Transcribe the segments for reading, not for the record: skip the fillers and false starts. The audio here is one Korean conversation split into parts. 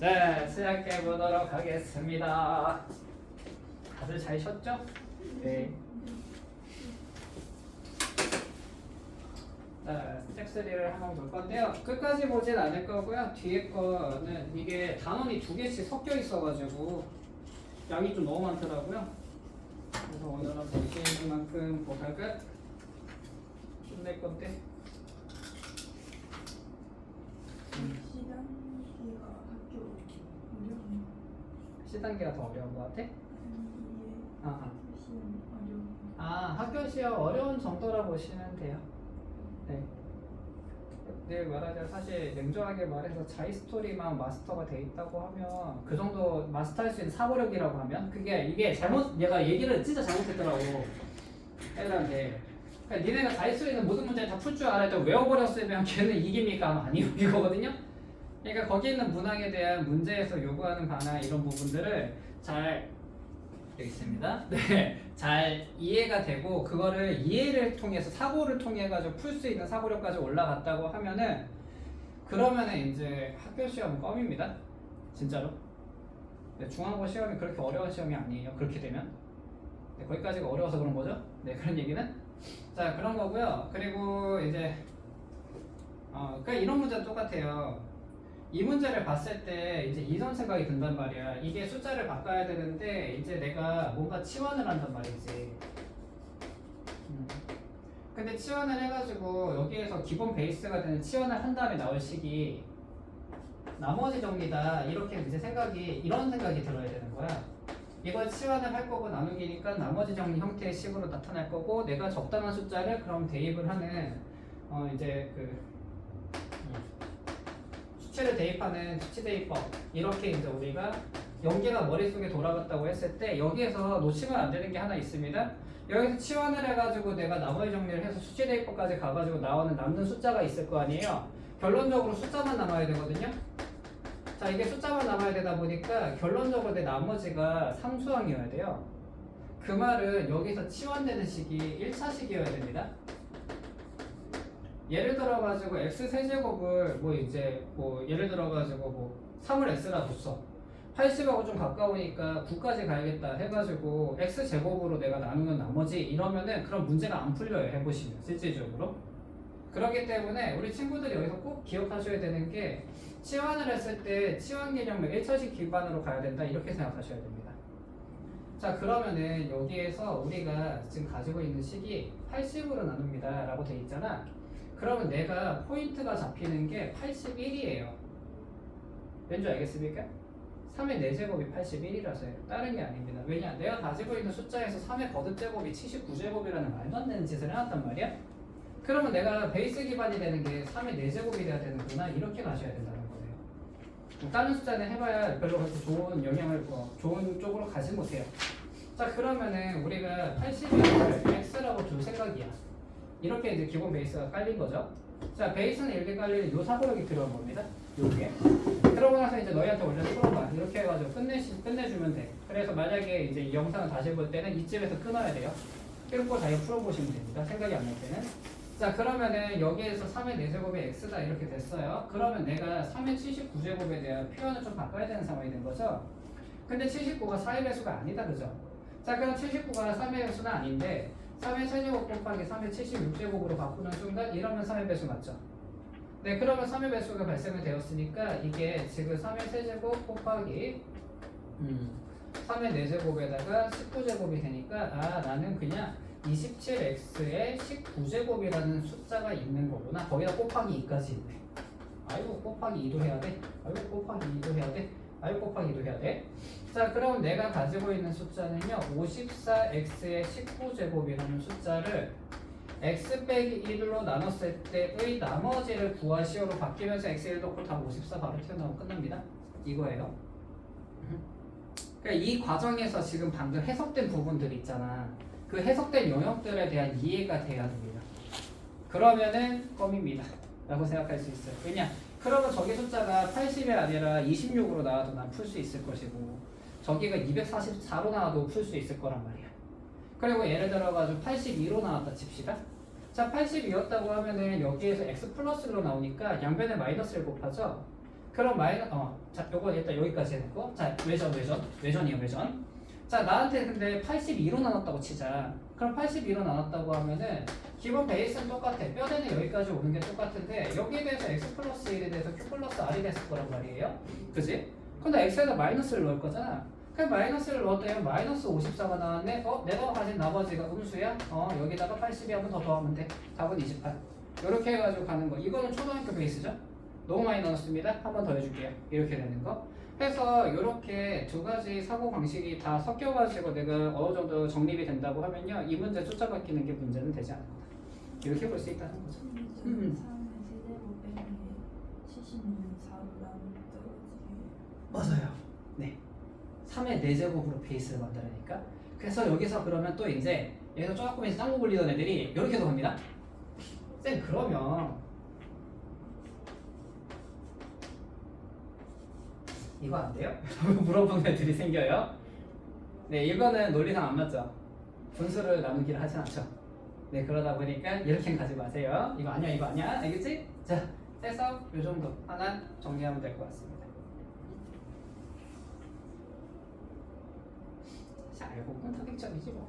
네, 시작해 보도록 하겠습니다. 다들 잘 쉬었죠? 네. 자, 스택3를 한번 볼 건데요. 끝까지 보진 않을 거고요. 뒤에 거는 이게 단원이 2개씩 섞여 있어가지고 양이 좀 너무 많더라고요. 그래서 오늘은 볼 수 있는 만큼 보다가 끝낼 건데. 시단계가 학교 어려운 시단계가 더 어려운 것 같아? 아, 시험 어려운 학교 시험 어려운 정도라 보시면 돼요. 네. 늘 말하자면 사실 냉정하게 말해서 자이스토리만 마스터가 돼 있다고 하면 그 정도 마스터할 수 있는 사고력이라고 하면 이게 잘못 얘가 얘기를 진짜 잘못했더라고 애들한테. 그러니까 니네가 자이스토리는 모든 문제를 다 풀 줄 알아야 돼 외워버렸으면 걔는 이깁니까? 하면 아니요 이거거든요. 그러니까 거기 있는 문항에 대한 문제에서 요구하는 바나 이런 부분들을 잘 되어 있습니다. 네, 잘 이해가 되고 그거를 이해를 통해서 사고를 통해 가지고 풀 수 있는 사고력까지 올라갔다고 하면은 그러면은 이제 학교 시험은 껌입니다. 진짜로. 네, 중간고 시험이 그렇게 어려운 시험이 아니에요. 그렇게 되면 네, 거기까지가 어려워서 그런 거죠. 네, 그런 얘기는 자 그런 거고요. 그리고 이제 그러니까 이런 문제는 똑같아요. 이 문제를 봤을 때 이제 이런 생각이 든단 말이야. 이게 숫자를 바꿔야 되는데 이제 내가 뭔가 치환을 한단 말이지. 근데 치환을 해가지고 여기에서 기본 베이스가 되는 치환을 한 다음에 나올 식이 나머지 정리다 이렇게 이제 이런 생각이 들어야 되는 거야. 이걸 치환을 할 거고 나누기니까 나머지 정리 형태의 식으로 나타날 거고 내가 적당한 숫자를 그럼 대입을 하는 이제 수치를 대입하는 수치 대입법 이렇게 이제 우리가 연계가 머릿속에 돌아갔다고 했을 때 여기에서 놓치면 안 되는 게 하나 있습니다. 여기서 치환을 해가지고 내가 나머지 정리를 해서 수치 대입법까지 가가지고 남는 숫자가 있을 거 아니에요. 결론적으로 숫자만 남아야 되거든요. 자 이게 숫자만 남아야 되다 보니까 결론적으로 내 나머지가 상수항이어야 돼요. 그 말은 여기서 치환되는 식이 1차식이어야 됩니다. 예를 들어가지고 x 세제곱을 예를 들어가지고 3을 x라 뒀어. 80하고 좀 가까우니까 9까지 가야겠다 해가지고 x 제곱으로 내가 나누면 나머지 이러면은 그런 문제가 안 풀려요. 해보시면 실질적으로. 그렇기 때문에 우리 친구들이 여기서 꼭 기억하셔야 되는 게 치환을 했을 때 치환 개념을 1차식 기반으로 가야 된다 이렇게 생각하셔야 됩니다. 자 그러면은 여기에서 우리가 지금 가지고 있는 식이 80으로 나눕니다 라고 돼 있잖아. 그러면 내가 포인트가 잡히는 게 81이에요. 왠지 알겠습니까? 3의 4제곱이 81이라서요. 다른 게 아닙니다. 왜냐? 내가 가지고 있는 숫자에서 3의 거듭제곱이 79제곱이라는 말도 안 되는 짓을 해놨단 말이야? 그러면 내가 베이스 기반이 되는 게 3의 4제곱이 돼야 되는구나. 이렇게 가셔야 된다는 거예요. 다른 숫자는 해봐야 별로 그렇게 좋은 영향을, 좋은 쪽으로 가지 못해요. 자, 그러면은 우리가 81을 x라고 둘 생각이야. 이렇게 이제 기본 베이스가 깔린 거죠. 자, 베이스는 이렇게 깔리는 요 사고력이 들어온 겁니다. 요게. 그러고 나서 이제 너희한테 원래 풀어봐. 이렇게 해가지고 끝내주면 돼. 그래서 만약에 이제 이 영상을 다시 볼 때는 이쯤에서 끊어야 돼요. 끊고 다시 풀어보시면 됩니다. 생각이 안 날 때는. 자, 그러면은 여기에서 3의 4제곱이 x다 이렇게 됐어요. 그러면 내가 3의 79제곱에 대한 표현을 좀 바꿔야 되는 상황이 된 거죠. 근데 79가 4의 배수가 아니다, 그죠? 자, 그럼 79가 3의 배수는 아닌데 3의 세제곱 곱하기 3의 76제곱으로 바꾸는 순간 이러면 3의 배수 맞죠? 네, 그러면 3의 배수가 발생이 되었으니까 이게 지금 3의 세제곱 곱하기 3의 4제곱에다가 19제곱이 되니까 나는 그냥 27x에 19제곱이라는 숫자가 있는 거구나. 거기다 곱하기 2까지 있네. 아이고 곱하기 2도 해야 돼. 아이고 곱하기 2도 해야 돼. 아이고 곱하기 2도 해야 돼. 자 그럼 내가 가지고 있는 숫자는요 54x의 19제곱이라는 숫자를 x 빼기 1로 나눴을 때의 나머지를 구하시오로 바뀌면서 x1 넣고 다 54 바로 튀어나오고 끝납니다. 이거예요. 그러니까 이 과정에서 지금 방금 해석된 부분들 있잖아. 그 해석된 영역들에 대한 이해가 돼야 됩니다. 그러면은 껌입니다 라고 생각할 수 있어요. 왜냐? 그러면 저기 숫자가 80이 아니라 26으로 나와도 난 풀 수 있을 것이고 저기가 244로 나와도 풀 수 있을 거란 말이야. 그리고 예를 들어가지고 82로 나왔다 칩시다. 자 82였다고 하면은 여기에서 x 플러스 1로 나오니까 양변에 마이너스를 곱하죠. 그럼 자 요거 일단 여기까지 해놓고 자 외전이에요 외전. 자 나한테 근데 82로 나눴다고 치자. 그럼 82로 나눴다고 하면은 기본 베이스는 똑같아. 뼈대는 여기까지 오는 게 똑같은데 여기에 대해서 x 플러스 1에 대해서 q 플러스 r이 됐을 거란 말이에요. 그지? 근데 x에다 마이너스를 넣을 거잖아. 그럼 마이너스를 넣었더니 마이너스 54가 나왔네. 내가 가진 나머지가 음수야. 여기다가 82 한 번 더 더하면 돼. 답은 28. 이렇게 해가지고 가는 거. 이거는 초등학교 베이스죠. 너무 많이 나눴습니다. 한 번 더 해줄게요. 이렇게 되는 거. 해서 이렇게 두 가지 사고 방식이 다 섞여가지고 내가 어느 정도 정립이 된다고 하면요, 이 문제 쫓아바뀌는 게 문제는 되지 않는다. 이렇게 볼 수 있다는 거죠. 3의 세제곱 빼기 76 4로 떨어지게. 맞아요. 네. 3의 4제곱으로 베이스를 만들으니까. 그래서 여기서 그러면 또 이제 여기서 조금 이제 짱구 굴리던 애들이 이렇게도 갑니다. 쌤 그러면 이거 안 돼요? 라고 물어보는 애들이 생겨요. 네, 이거는 논리상 안 맞죠. 분수를 나누기를 하진 않죠. 네, 그러다 보니까 이렇게는 가지 마세요. 이거 아니야. 알겠지? 자, 해서 요 정도 하나 정리하면 될 것 같습니다. 자, 알고 보면 타격점이지 뭐.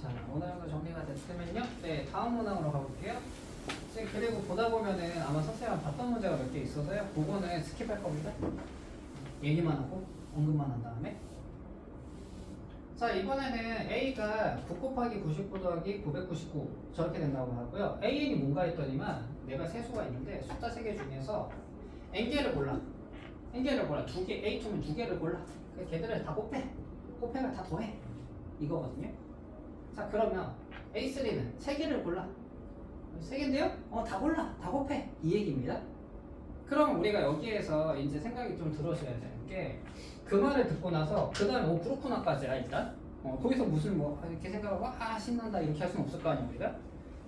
자, 어느 정도 정리가 됐으면요. 네, 다음 문항으로 가볼게요. 지금 그리고 보다 보면은 아마 선생님이 봤던 문제가 몇 개 있어서요. 그거는 스킵할 겁니다. 얘기만 하고 언급만 한 다음에. 자, 이번에는 A가 9 곱하기 99 더하기 999 저렇게 된다고 하고요. AN이 뭔가 했더니만 내가 세수가 있는데 숫자 3개 중에서 N개를 골라. N개를 골라. A2면 2개를 골라. 걔들을 다 곱해. 곱해가 다 더해. 이거거든요. 자, 그러면 A3는 3개를 골라. 3개인데요? 다 골라. 다 곱해. 이 얘기입니다. 그럼 우리가 여기에서 이제 생각이 좀 들어줘야 되는 게 그 말을 듣고 나서 그 다음에 그렇구나까지야 일단. 거기서 무슨 이렇게 생각하고 신난다 이렇게 할 수는 없을 거 아니에요 우리가.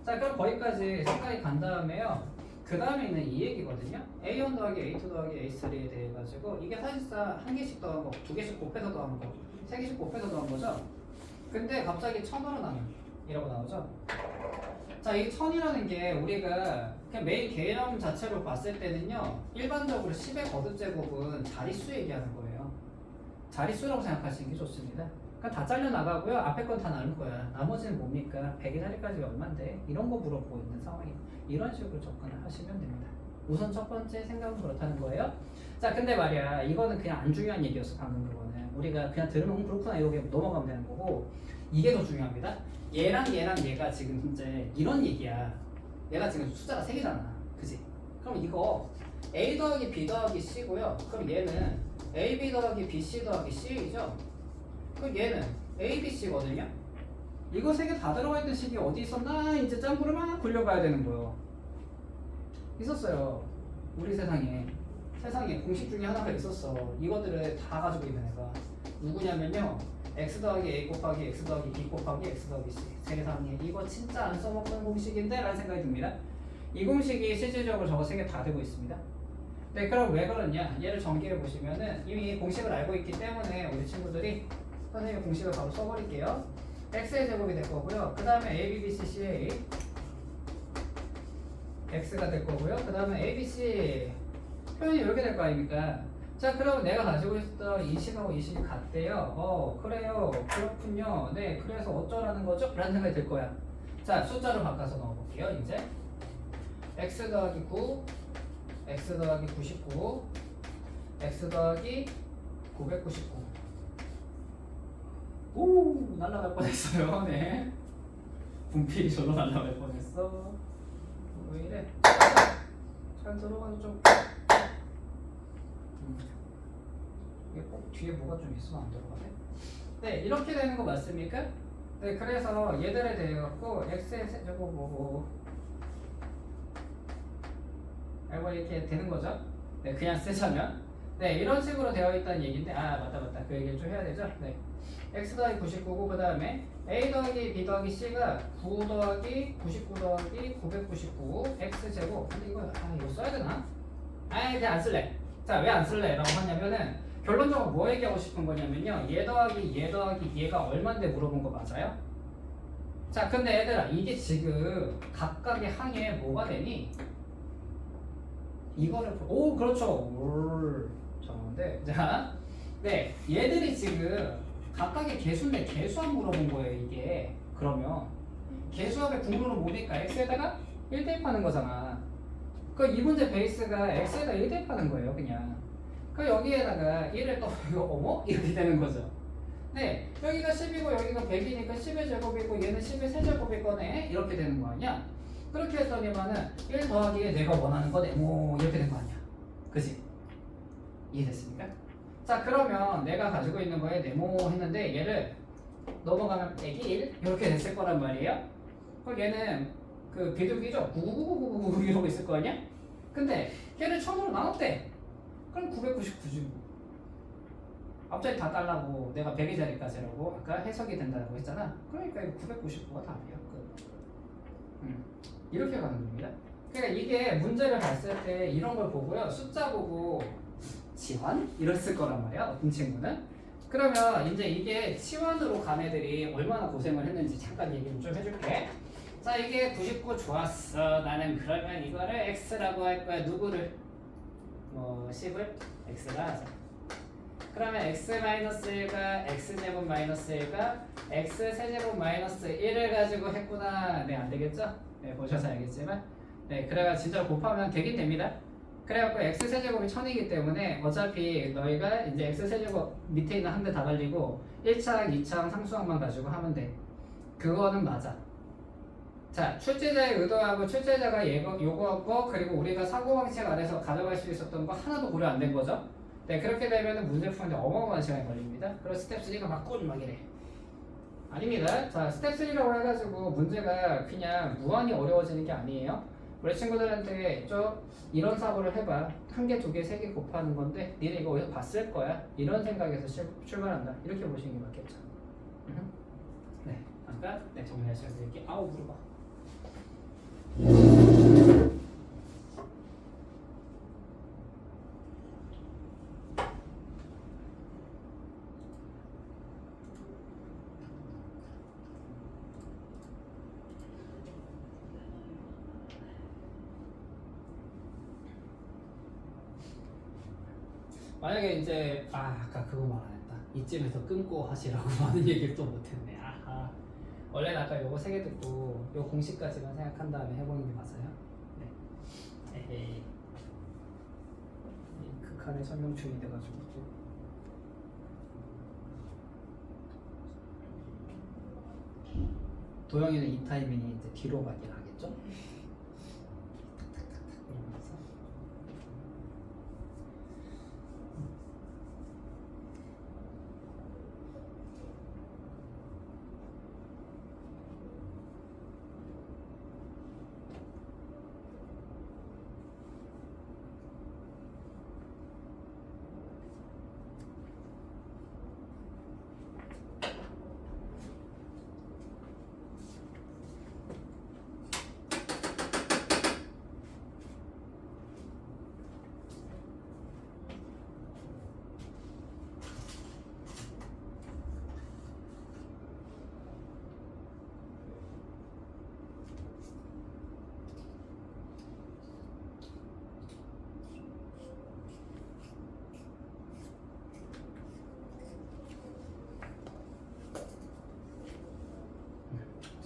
자, 그럼 거기까지 생각이 간 다음에요. 그 다음에 있는 이 얘기거든요. A1 더하기 A2 더하기 A3에 대해 가지고 이게 사실상 한 개씩 더한 거, 2개씩 곱해서 더한 거, 3개씩 곱해서 더한 거죠. 근데 갑자기 1000으로 나면 이라고 나오죠. 자, 이 1000이라는 게 우리가 그냥 메인 개념 자체로 봤을 때는요, 일반적으로 10의 거듭제곱은 자릿수 얘기하는 거예요. 자릿수라고 생각하시는 게 좋습니다. 그러니까 다 잘려 나가고요. 앞에 건 다 나눌 거야. 나머지는 뭡니까? 100의 자리까지 얼만데? 이런 거 물어보고 있는 상황이에요. 이런 식으로 접근을 하시면 됩니다. 우선 첫 번째 생각은 그렇다는 거예요. 자, 근데 말이야, 이거는 그냥 안 중요한 얘기였어. 방금 그거는 우리가 그냥 들으면 그렇구나 이렇게 넘어가면 되는 거고, 이게 더 중요합니다. 얘랑 얘가 지금 이제 이런 얘기야. 얘가 지금 숫자가 3개잖아. 그지? 그럼 이거 A 더하기 B 더하기 C고요. 그럼 얘는 AB 더하기 BC 더하기 C이죠? 그럼 얘는 ABC거든요? 이거 3개 다 들어가 있는 식이 어디 있었나? 이제 짱구를 막 굴려봐야 되는 거예요. 있었어요. 우리 세상에 공식 중에 하나가 있었어. 이것들을 다 가지고 있는 애가 누구냐면요, x 더하기 a 곱하기 x 더하기 b 곱하기 x 더하기 c 세계상에 이거 진짜 안 써먹는 공식인데? 라는 생각이 듭니다. 이 공식이 실질적으로 저거 3개 다 되고 있습니다. 네, 그럼 왜 그러냐? 얘를 전개해 보시면은 이미 공식을 알고 있기 때문에 우리 친구들이 선생님 공식을 바로 써버릴게요. x의 제곱이 될 거고요. 그 다음에 a, b, b, c, c, a x가 될 거고요. 그 다음에 a, b, c 표현이 이렇게 될 거 아닙니까? 자, 그럼 내가 가지고 있었던 인식하고 인식이 같대요. 그래요. 그렇군요. 네, 그래서 어쩌라는 거죠? 라는 생각이 들 거야. 자, 숫자로 바꿔서 넣어볼게요. 이제 x 더하기 9, x 더하기 99, x 더하기 999. 오, 날아갈 뻔했어요. 네. 분필이 절로 날아갈 뻔했어. 왜 이래? 잘 들어가죠 좀. 이게 꼭 뒤에 뭐가 좀 있으면 안 들어가네. 네, 이렇게 되는 거 맞습니까? 네, 그래서 얘들에 대해 갖고 x의 세제곱 뭐고 알고 이렇게 되는 거죠. 네, 그냥 쓰자면 네, 이런 식으로 되어 있다는 얘기인데 맞다 그 얘기를 좀 해야 되죠. 네, x 더하기 99고 그 다음에 a 더하기 b 더하기 c가 9 더하기 99 더하기 999 x 제곱. 근데 이거 써야 되나? 그냥 안 쓸래. 자, 왜 안 쓸래? 라고 하냐면은 결론적으로 뭐 얘기하고 싶은 거냐면요, 얘 더하기 얘가 얼만데 물어본 거 맞아요? 자, 근데 얘들아, 이게 지금 각각의 항에 뭐가 되니? 이거를 그렇죠. 정확한데. 자, 네, 얘들이 지금 각각의 개수인데 개수합 물어본 거예요. 이게 그러면 개수합의 국룰은 뭡니까? x에다가 1 대입하는 거잖아. 그 이 문제 베이스가 x에다 1 대입하는 거예요. 그냥 그 여기에다가 1을 또 어머? 이렇게 되는 거죠. 네, 여기가 10이고 여기가 100이니까 10의 제곱이고 얘는 10의 세제곱일 거네. 이렇게 되는 거 아니야? 그렇게 했더니만은 1 더하기에 내가 원하는 거 네모 이렇게 된 거 아니야? 그지? 이해됐습니까? 자, 그러면 내가 가지고 있는 거에 네모 했는데 얘를 넘어가면 빼기 1 이렇게 됐을 거란 말이에요. 그럼 얘는 그 비둘기죠? 99999 이러고 있을 거 아니야? 근데 걔를 천으로 나눴대. 그럼 999지. 앞자리 다 달라고 내가 100의 자리까지라고 아까 해석이 된다고 했잖아. 그러니까 이거 999가 답이야. 이렇게 가는 겁니다. 그러니까 이게 문제를 봤을 때 이런 걸 보고요, 숫자 보고 치환? 이랬을 거란 말이야, 어떤 친구는. 그러면 이제 이게 치환으로 간 애들이 얼마나 고생을 했는지 잠깐 얘기를 좀 해줄게. 자, 이게 99 좋았어. 나는 그러면 이거를 x라고 할 거야. 누구를? 10을 x라 하자. 그러면 x-1가 x제곱 마이너스 1가 x 세제곱 마이너스 1을 가지고 했구나. 네, 안 되겠죠? 네, 보셔서 알겠지만. 네, 그래가 진짜 곱하면 되긴 됩니다. 그래갖고 x 세제곱이 1000이기 때문에 어차피 너희가 이제 x 세제곱 밑에 있는 한 대 다 달리고 1차항, 2차항 상수항만 가지고 하면 돼. 그거는 맞아. 자, 출제자의 의도하고 출제자가 요거하고 그리고 우리가 사고방식 안에서 가져갈 수 있었던 거 하나도 고려 안 된 거죠. 네, 그렇게 되면 문제 푸는데 어마어마한 시간이 걸립니다. 그래서 스텝 3가 막 이래. 아닙니다. 자, 스텝 3라고 해가지고 문제가 그냥 무한히 어려워지는 게 아니에요. 우리 친구들한테 이런 사고를 해봐. 한 개, 두 개, 세 개 곱하는 건데 니네 이거 어디서 봤을 거야. 이런 생각에서 출발한다. 이렇게 보시는 게 맞겠죠. 네, 아까 정리할 시간 드릴게요. 물어봐. 만약에 이제 아까 그거 말 안 했다. 이쯤에서 끊고 하시라고 하는 얘기를 또 못했네. 원래는 아까 요거 3개 듣고 요 공식까지만 생각한 다음에 해보는 게 맞아요. 네. 에헤이. 극한의 설명충이 돼가지고 또. 도영이는 이 타이밍이 이제 뒤로 가긴 하겠죠? 이러면서.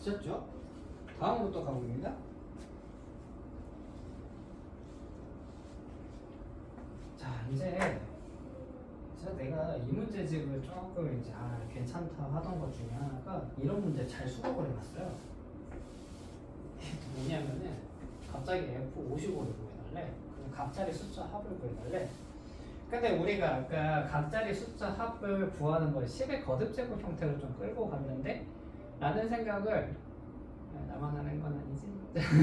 되셨죠? 다음으로 또 가봅니다. 자, 이제 내가 이 문제집을 조금 이제 괜찮다 하던 것 중에 하나가 이런 문제 잘 수급을 해놨어요. 뭐냐면은 갑자기 F55를 구해달래. 그럼 각자리 숫자 합을 구해달래. 근데 우리가 아까 각자리 숫자 합을 구하는 걸 10의 거듭제곱 형태로 좀 끌고 갔는데 라는 생각을 나만 하는 건 아니지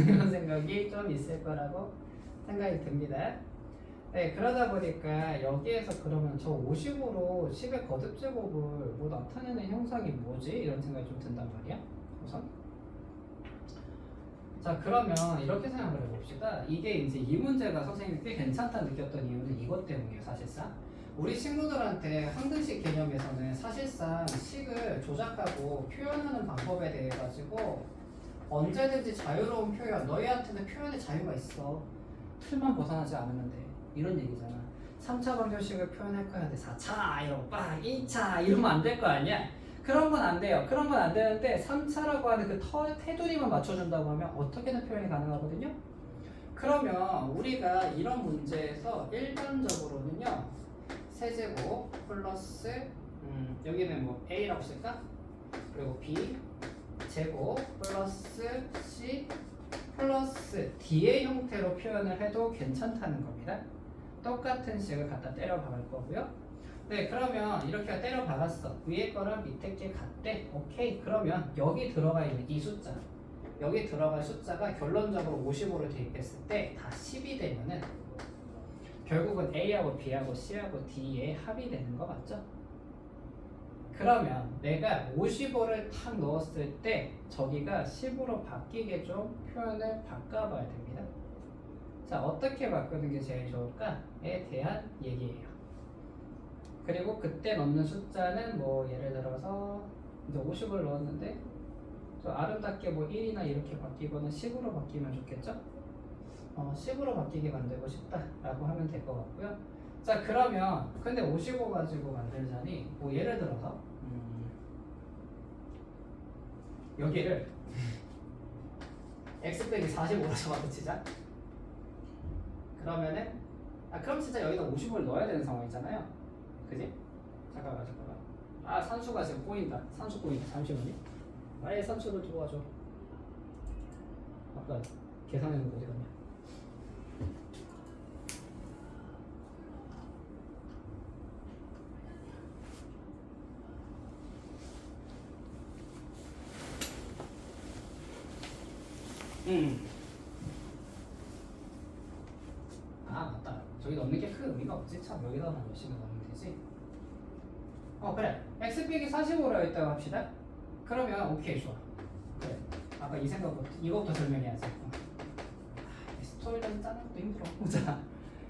이런 생각이 좀 있을 거라고 생각이 듭니다. 네, 그러다 보니까 여기에서 그러면 저 50으로 10의 거듭제곱을 뭐 나타내는 형상이 뭐지? 이런 생각이 좀 든단 말이야. 우선 자 그러면 이렇게 생각을 해봅시다. 이게 이제 이 문제가 선생님이 꽤 괜찮다 느꼈던 이유는 이것 때문이에요. 사실상 우리 친구들한테 황등식 개념에서는 사실상 식을 조작하고 표현하는 방법에 대해 가지고 언제든지 자유로운 표현, 너희한테는 표현의 자유가 있어. 틀만 벗어나지 않으면 돼. 이런 얘기잖아. 3차 방정식을 표현할 거야. 근데 4차 이러고 빡 2차 이러면 안 될 거 아니야? 그런 건 안 돼요. 그런 건 안 되는데 3차라고 하는 그 테두리만 맞춰준다고 하면 어떻게든 표현이 가능하거든요. 그러면 우리가 이런 문제에서 일반적으로는요. 세제곱 플러스 여기는 뭐 A라고 쓸까? 그리고 B 제곱 플러스 C 플러스 D의 형태로 표현을 해도 괜찮다는 겁니다. 똑같은 식을 갖다 때려 박을 거고요. 네, 그러면 이렇게 때려 박았어. 위에 거랑 밑에 게 같대. 오케이. 그러면 여기 들어가 있는 이 숫자, 여기 들어갈 숫자가 결론적으로 55를 대입했을 때 다 10이 되면은 결국은 A하고 B하고 C하고 D의 합이 되는 거 맞죠? 그러면 내가 55를 탁 넣었을 때 저기가 10으로 바뀌게 좀 표현을 바꿔봐야 됩니다. 자, 어떻게 바꾸는 게 제일 좋을까에 대한 얘기예요. 그리고 그때 넣는 숫자는 뭐 예를 들어서 이제 50을 넣었는데 좀 아름답게 뭐 1이나 이렇게 바뀌거나 10으로 바뀌면 좋겠죠? 10으로 바뀌게 만들고 싶다라고 하면 될 것 같고요. 자 그러면 근데 55 가지고 만들자니 뭐 예를 들어서 여기를 x 빼기 45로 적어붙이자. 그러면은 그럼 진짜 여기다 50을 넣어야 되는 상황이잖아요. 그지? 잠깐만. 산수가 지금 꼬인다. 산수 꼬인다. 잠시만요. 아예 산수를 도와줘. 아까 계산해놓은 거 어디 갔냐? 맞다. 저기 넣는 게 큰 의미가 없지. 참 여기다만 열심히 넣으면 되지. 그래. x 빼기 45라 했다고 합시다. 그러면 오케이 좋아. 그래. 아까 이 생각부터 이것부터 설명해야지. 스토리라인 짜는 것도 힘들어. 자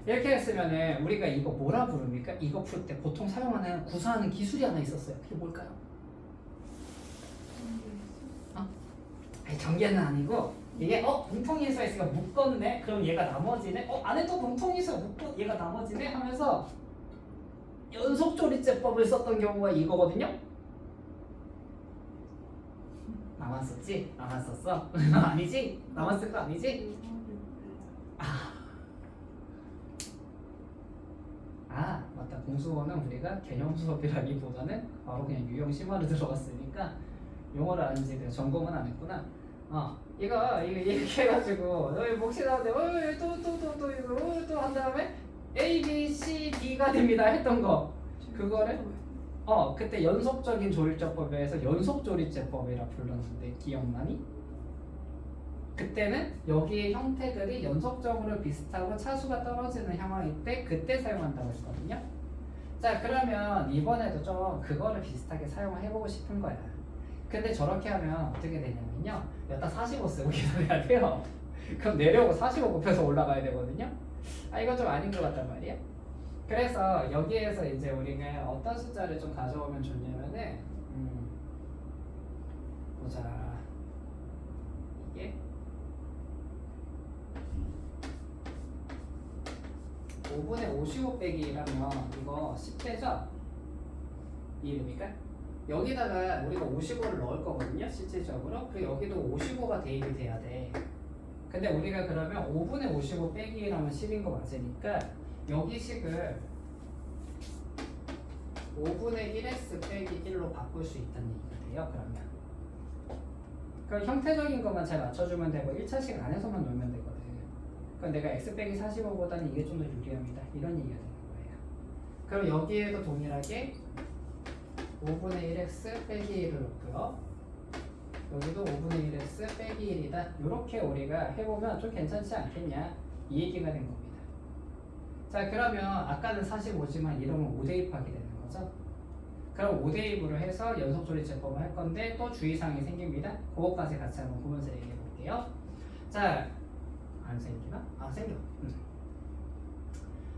이렇게 했으면은 우리가 이거 뭐라 부릅니까? 이거 풀 때 보통 사용하는 구사하는 기술이 하나 있었어요. 그게 뭘까요? 전개는 아니고 이게 공통인수가 있으니까 묶었네. 그럼 얘가 나머지네. 안에 또 공통인수가 묶고 얘가 나머지네 하면서 연속조리제법을 썼던 경우가 이거거든요. 나만 썼지? 나만 썼어? 아니지? 나만 쓴 거 아니지? 맞다. 공수어는 우리가 개념 수업이라기보다는 바로 그냥 유형 심화로 들어갔으니까 용어를 아는지 내가 점검은 안 했구나. 이거 이렇게 해가지고 몫이 나오는데 또 이거 또 한 다음에 A, B, C, D가 됩니다 했던 거 그거를 그때 연속적인 조리제법에서 연속조리제법이라 불렀는데 기억나니? 그때는 여기의 형태들이 연속적으로 비슷하고 차수가 떨어지는 상황일 때 그때 사용한다고 했거든요. 자 그러면 이번에도 좀 그거를 비슷하게 사용을 해보고 싶은 거야. 근데 저렇게 하면 어떻게 되냐면요. 여기다 45 쓰고 계산해야 돼요. 그럼 내려오고 45 곱해서 올라가야 되거든요. 이건 좀 아닌 것 같단 말이야. 그래서 여기에서 이제 우리가 어떤 숫자를 좀 가져오면 좋냐면은 보자. 이게 5분의 55 빼기 1하면 이거 10대죠? 이해됩니까? 여기다가 우리가 55를 넣을 거거든요 실질적으로. 그리고 여기도 55가 대입이 돼야 돼. 근데 우리가 그러면 5분의 55 빼기 1하면 10인 거 맞으니까 여기 식을 5분의 1x 빼기 1로 바꿀 수 있다는 얘기가 돼요. 그러면 그럼 형태적인 것만 잘 맞춰주면 되고 1차식 안에서만 놀면 되거든. 그럼 내가 x 빼기 45보다는 이게 좀 더 유리합니다. 이런 얘기가 되는 거예요. 그럼 여기에도 동일하게 5분의 1x 빼기 1을 넣고요. 여기도 5분의 1x 빼기 1이다. 이렇게 우리가 해보면 좀 괜찮지 않겠냐 이 얘기가 된 겁니다. 자 그러면 아까는 45지만 이러면 5대입하게 되는 거죠. 그럼 5대입으로 해서 연속조리제법을 할 건데 또 주의사항이 생깁니다. 그것까지 같이 한번 보면서 얘기해 볼게요. 자, 안 생기나? 아 생겨.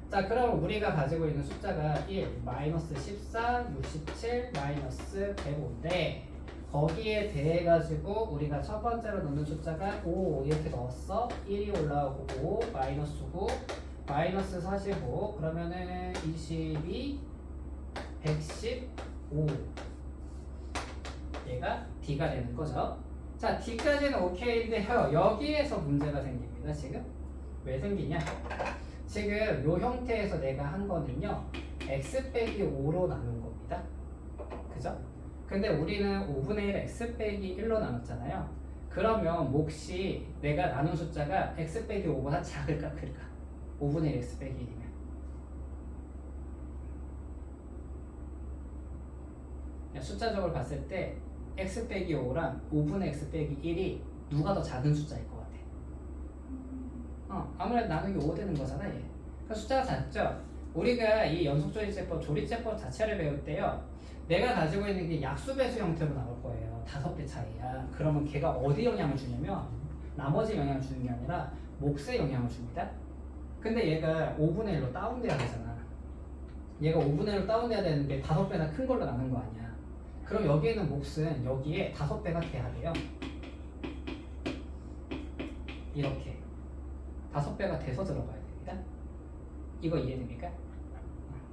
자 그럼 우리가 가지고 있는 숫자가 1, 마이너스 14, 67, 마이너스 105인데 거기에 대해 가지고 우리가 첫 번째로 넣는 숫자가 5 이렇게 넣었어. 1이 올라오고 5, 마이너스 9, 마이너스 45 그러면은 22, 115 얘가 D가 되는 거죠. 자 D까지는 오케이인데요. 여기에서 문제가 생깁니다. 지금 왜 생기냐? 지금 요 형태에서 내가 한 거는요 x 빼기 5로 나눈 겁니다. 그죠? 근데 우리는 5분의 1 x 빼기 1로 나눴잖아요. 그러면 몫이 내가 나눈 숫자가 x 빼기 5보다 작을까 클까? 5분의 1 x 빼기 1이면 숫자적으로 봤을 때 x 빼기 5랑 5분의 x 빼기 1이 누가 더 작은 숫자일 것 같아? 아무래도 나누기 5 되는 거잖아 얘. 그 숫자가 작죠? 우리가 이 연속조리제법, 조리제법 자체를 배울 때요 내가 가지고 있는 게 약수배수 형태로 나올 거예요. 5배 차이야. 그러면 걔가 어디 영향을 주냐면 나머지 영향을 주는 게 아니라 몫에 영향을 줍니다. 근데 얘가 5분의 1로 다운돼야 되잖아. 얘가 5분의 1로 다운돼야 되는데 5배나 큰 걸로 나눈 거 아니야. 그럼 여기에는 몫은 여기에 5배가 돼야 돼요. 이렇게 5배가 돼서 들어가야 됩니다. 이거 이해됩니까?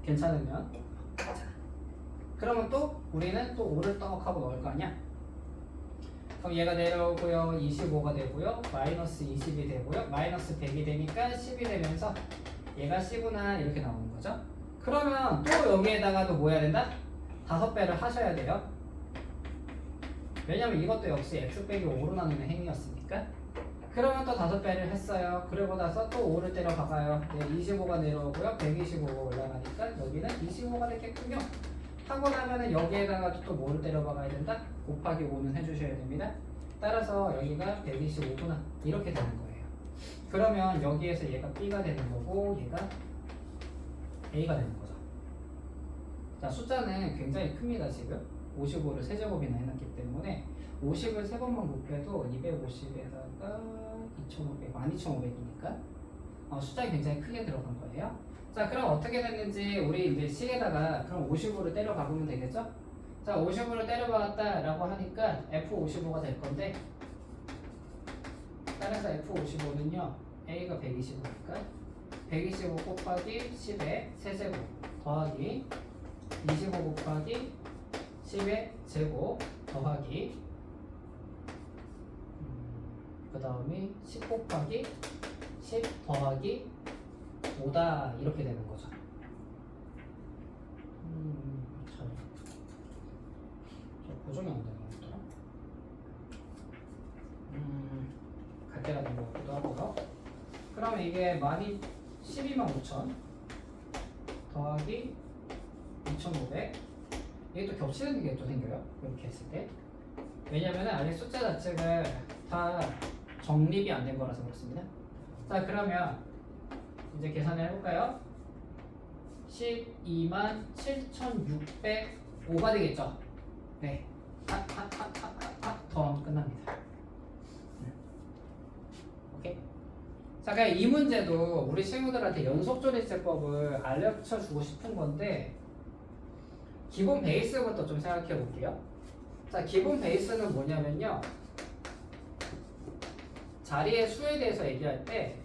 괜찮으면 자, 그러면 또 우리는 또 5를 떡 하고 넣을 거 아니야? 그럼 얘가 내려오고요 25가 되고요 마이너스 20이 되고요 마이너스 100이 되니까 10이 되면서 얘가 C구나 이렇게 나오는 거죠. 그러면 또 여기에다가도 뭐 해야 된다? 5배를 하셔야 돼요. 왜냐면 이것도 역시 x 빼기 5로 나누는 행위였으니까. 그러면 또 5배를 했어요. 그러고 나서 또 5를 때려 박아요. 25가 내려오고요. 125가 올라가니까 여기는 25가 되겠군요. 하고 나면은 여기에다가 또 뭐를 때려 박아야 된다? 곱하기 5는 해주셔야 됩니다. 따라서 여기가 125구나. 이렇게 되는 거예요. 그러면 여기에서 얘가 B가 되는 거고 얘가 A가 되는 거죠. 자, 숫자는 굉장히 큽니다, 지금. 55를 세제곱이나 해놨기 때문에 50을 세 번만 곱해도 250에다가 2,500, 12,500이니까 숫자가 굉장히 크게 들어간 거예요. 자, 그럼 어떻게 됐는지 우리 이제 식에다가 그럼 50으로 때려 박으면 되겠죠? 자, 50으로 때려 박았다라고 하니까 F55가 될 건데 따라서 F55는요 A가 125니까 125 곱하기 10의 세제곱 더하기 25 곱하기 10의 제곱 더하기 그 다음에 10 곱하기 10 더하기 5다 이렇게 되는 거죠. 참. 저 고정이 안 되는 것더라. 갈대가 된 것 같기도 하고요. 그러면 이게 125,000 더하기 2,500 이게 또 겹치는 게 또 생겨요. 이렇게 했을 때. 왜냐면은 아직 숫자 자체가 다 정립이 안 된 거라서 그렇습니다. 자, 그러면 이제 계산을 해볼까요? 127,605가 되겠죠? 네. 더하면 끝납니다. 오케이. 자, 그냥 이 문제도 우리 친구들한테 연속조리제법을 알려쳐 주고 싶은 건데 기본 베이스부터 좀 생각해 볼게요. 자, 기본 베이스는 뭐냐면요. 자리의 수에 대해서 얘기할 때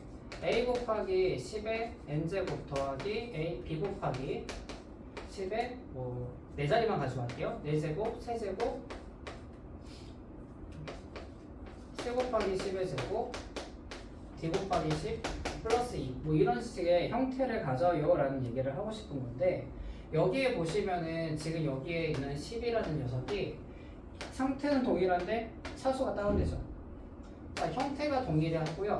a 곱하기 10의 n제곱 더하기 a b 곱하기 10의 뭐 4자리만 가져갈게요. 4제곱, 세제곱 7 곱하기 10의 제곱 d 곱하기 10 플러스 2 뭐 이런 식의 형태를 가져요 라는 얘기를 하고 싶은 건데 여기에 보시면은 지금 여기에 있는 10이라는 녀석이 형태는 동일한데 차수가 다운되죠. 자, 형태가 동일하고요.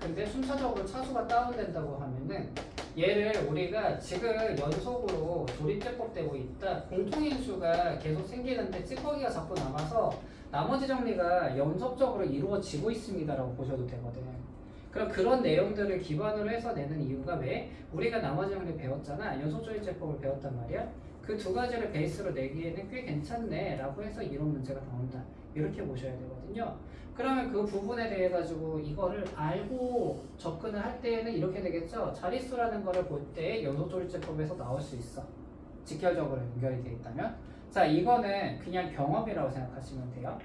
그 근데 순차적으로 차수가 다운된다고 하면은 얘를 우리가 지금 연속으로 조립제법 되고 있다. 공통인수가 계속 생기는데 찌꺼기가 자꾸 남아서 나머지 정리가 연속적으로 이루어지고 있습니다라고 보셔도 되거든. 그럼 그런 내용들을 기반으로 해서 내는 이유가 왜? 우리가 나머지 정리 배웠잖아. 연속조립제법을 배웠단 말이야. 그 두 가지를 베이스로 내기에는 꽤 괜찮네 라고 해서 이런 문제가 나온다. 이렇게 보셔야 되거든요. 그러면 그 부분에 대해 가지고 이거를 알고 접근을 할 때에는 이렇게 되겠죠. 자릿수라는 거를 볼 때 연속조립제법에서 나올 수 있어. 직결적으로 연결이 되어 있다면. 자, 이거는 그냥 경험이라고 생각하시면 돼요.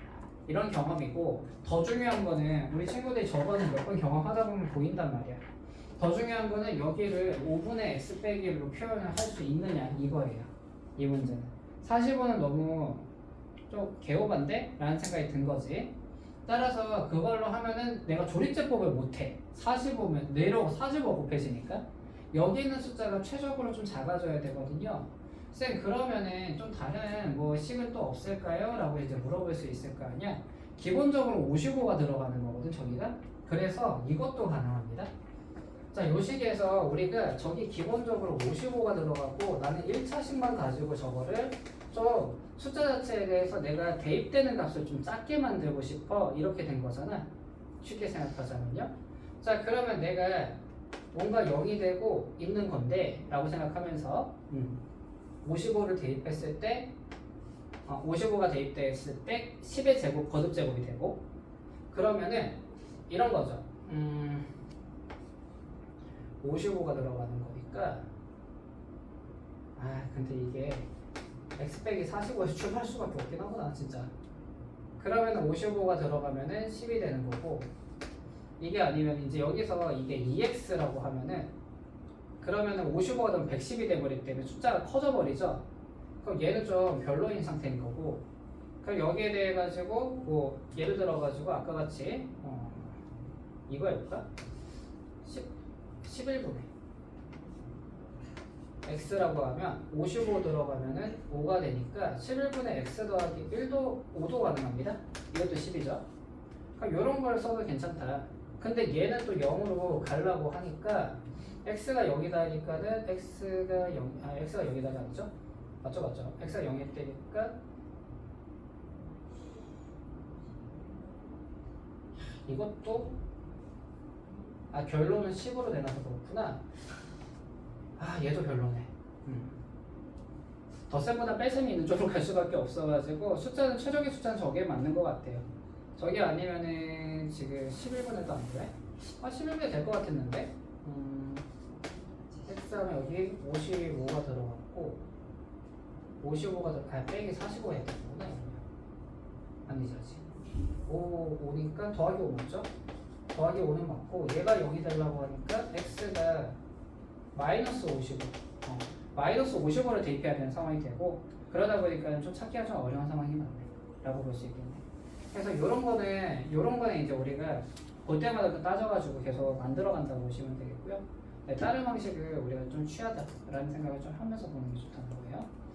이런 경험이고, 더 중요한 거는 우리 친구들이 저번에 몇 번 경험하다 보면 보인단 말이야. 더 중요한 거는 여기를 5분의 x 빼기 1로 표현을 할 수 있느냐 이거예요. 이 문제는 45는 너무 좀 개오반데? 라는 생각이 든 거지. 따라서 그걸로 하면은 내가 조립제법을 못해. 45면 내려고 45 곱해지니까 여기 있는 숫자가 최적으로 좀 작아져야 되거든요. 쌤 그러면은 좀 다른 뭐 식은 또 없을까요? 라고 이제 물어볼 수 있을 거 아니야. 기본적으로 55가 들어가는 거거든 저기가. 그래서 이것도 가능합니다. 자, 요 식에서 우리가 저기 기본적으로 55가 들어가고 나는 1차식만 가지고 저거를 좀 숫자 자체에 대해서 내가 대입되는 값을 좀 작게 만들고 싶어. 이렇게 된 거잖아. 쉽게 생각하자면요. 자, 그러면 내가 뭔가 0이 되고 있는 건데 라고 생각하면서 55를 대입했을 때 55가 대입됐을 때 10의 제곱 거듭 제곱이 되고 그러면은 이런 거죠. 55가 들어가는 거니까 근데 이게 x 빼기 45에서 출발할 수밖에 없긴 하구나 진짜. 그러면은 55가 들어가면은 10이 되는 거고 이게 아니면 이제 여기서 이게 2x라고 하면은 그러면은 55가 되면 110이 돼버리기 때문에 숫자가 커져 버리죠. 그럼 얘는 좀 별로인 상태인 거고 그럼 여기에 대해 가지고 뭐 예를 들어 가지고 아까 같이 이거 해볼까? 11분의 x라고 하면 55 들어가면은 5가 되니까 11분의 x 더하기 1도 5도 가능합니다. 이것도 10이죠. 그럼 이런 걸 써도 괜찮다. 근데 얘는 또 0으로 가려고 하니까 x가 0이다 하니까는 x가 0이다가 아니죠? 맞죠? x가 0일 때니까 이것도 결론은 10으로 내놔서 그렇구나. 얘도 별로네. 덧셈보다 뺄셈이 있는 쪽으로 갈 수밖에 없어가지고 숫자는 최적의 숫자는 저게 맞는 것 같아요. 저게 아니면은 지금 11분에도 안 돼? 11분에 될 것 같았는데 x하면 여기 55가 들어갔고 55가 빼기 45 해야 되는구나. 아니지 5니까 더하기 5 맞죠? 더하기 5는 맞고 얘가 0이 되려고 하니까 x가 마이너스 55 마이너스 55를 대입해야 되는 상황이 되고 그러다 보니까 좀 찾기가 좀 어려운 상황이 많네 라고 볼 수 있겠네. 그래서 요런 거는 이제 우리가 볼 때마다 따져가지고 계속 만들어간다고 보시면 되겠고요. 네, 다른 방식을 우리가 좀 취하다라는 생각을 좀 하면서 보는 게 좋다는 거예요.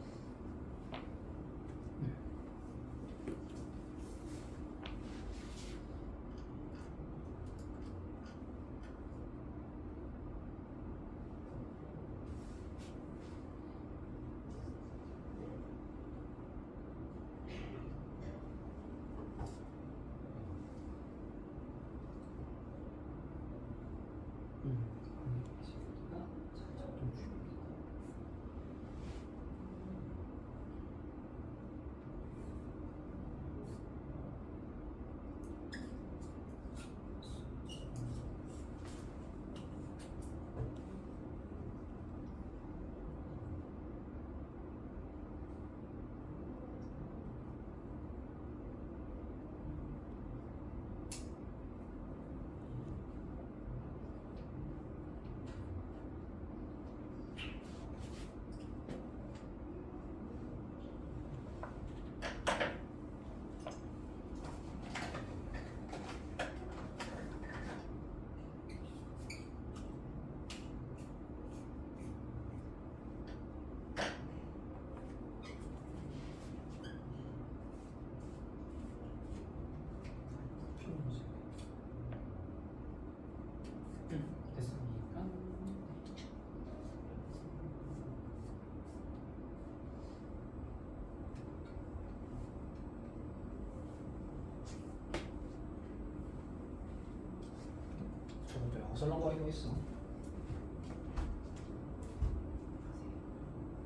어슬렁거리고 있어.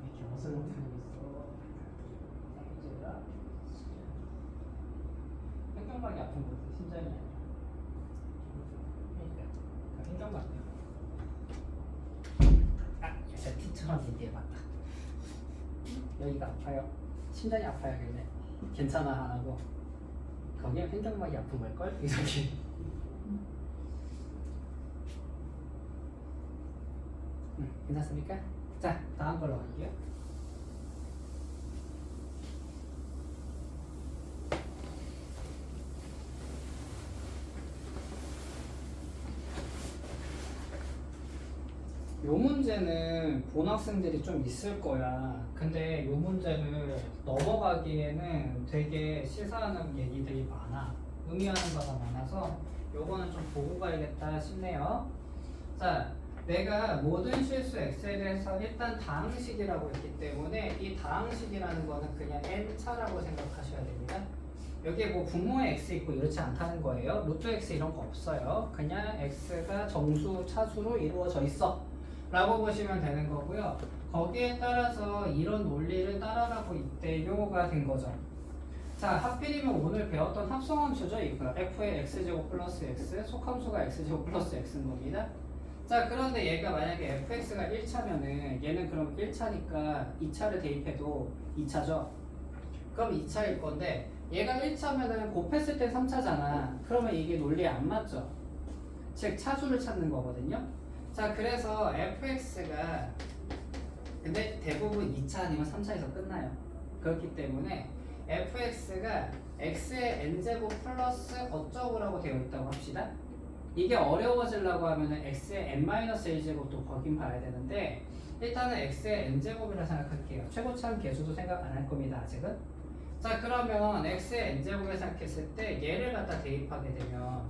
이렇게 어슬렁거리고 있어. 이제가 횡격막이 아픈 거지 심장이 아니야. 그러니까 횡격막이야. 아, 제가 T처럼 얘기해봤다. 여기가 아파요. 심장이 아파야겠네. 괜찮아 안 하고 거기에 횡격막이 아픈 걸걸? 이렇게. 괜찮습니까? 자, 다음 걸로 갈게요. 요 문제는 본 학생들이 좀 있을 거야. 근데 요 문제를 넘어가기에는 되게 시사하는 얘기들이 많아. 의미하는 바가 많아서 요거는 좀 보고 가야겠다 싶네요. 자, 내가 모든 실수 x에 대해서 일단 다항식이라고 했기 때문에 이 다항식이라는 거는 그냥 n차라고 생각하셔야 됩니다. 여기에 뭐 분모의 x 있고 이렇지 않다는 거예요. 루트 x 이런 거 없어요. 그냥 x가 정수, 차수로 이루어져 있어 라고 보시면 되는 거고요. 거기에 따라서 이런 논리를 따라가고 있대요가 된 거죠. 자, 하필이면 오늘 배웠던 합성함수죠. 이거 f의 x제곱 플러스 x, 속함수가 x제곱 플러스 x인 겁니다. 자, 그런데 얘가 만약에 fx가 1차면은 얘는 그럼 1차니까 2차를 대입해도 2차죠. 그럼 2차일 건데 얘가 1차면은 곱했을 때 3차잖아. 그러면 이게 논리에 안 맞죠. 즉 차수를 찾는 거거든요. 자, 그래서 fx가 근데 대부분 2차 아니면 3차에서 끝나요. 그렇기 때문에 fx가 x의 n제곱 플러스 어쩌고라고 되어 있다고 합시다. 이게 어려워지려고 하면은 x의 n-1제곱도 거긴 봐야 되는데 일단은 x의 n제곱이라 생각할게요. 최고차항 계수도 생각 안 할 겁니다. 아직은. 자, 그러면 x의 n제곱을 생각했을 때 얘를 갖다 대입하게 되면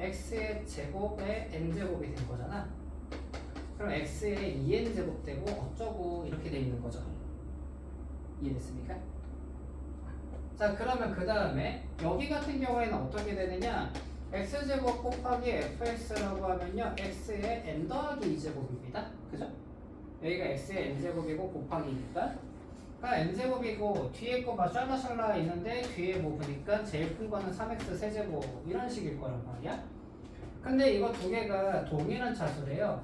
x의 제곱에 n제곱이 된 거잖아. 그럼 x의 2n제곱 되고 어쩌고 이렇게 돼 있는 거죠. 이해됐습니까? 자, 그러면 그 다음에 여기 같은 경우에는 어떻게 되느냐, x제곱 곱하기 fx라고 하면요 x의 n 더하기 2제곱입니다. 그죠? 여기가 x의 n제곱이고 곱하기니까 그러니까 n제곱이고 뒤에 거 막 샬라샬라 있는데 뒤에 뭐 보니까 제일 큰 거는 3x 세제곱 이런 식일 거란 말이야. 근데 이거 두 개가 동일한 차수래요.